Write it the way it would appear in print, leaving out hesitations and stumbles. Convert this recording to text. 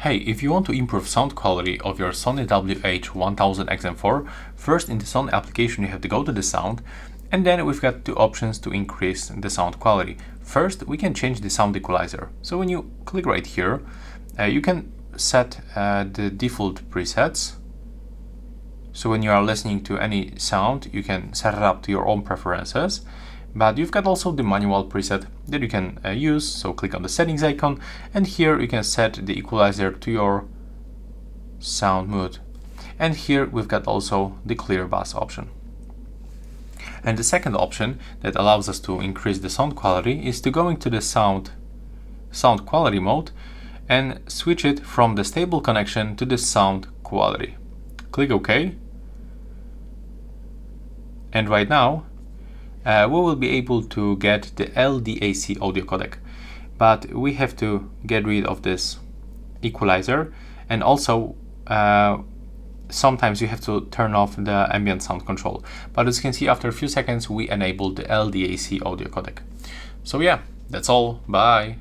Hey, if you want to improve sound quality of your Sony WH-1000XM4, first in the Sony application you have to go to the sound, and then we've got two options to increase the sound quality. First, we can change the sound equalizer. So when you click right here, you can set the default presets. So when you are listening to any sound, you can set it up to your own preferences. But you've got also the manual preset that you can use, so click on the settings icon, and here you can set the equalizer to your sound mood. And here we've got also the clear bass option. And the second option that allows us to increase the sound quality is to go into the sound quality mode and switch it from the stable connection to the sound quality. Click OK. And right now, we will be able to get the LDAC audio codec, but we have to get rid of this equalizer, and also sometimes you have to turn off the ambient sound control. But as you can see, after a few seconds we enabled the LDAC audio codec. So yeah, that's all. Bye.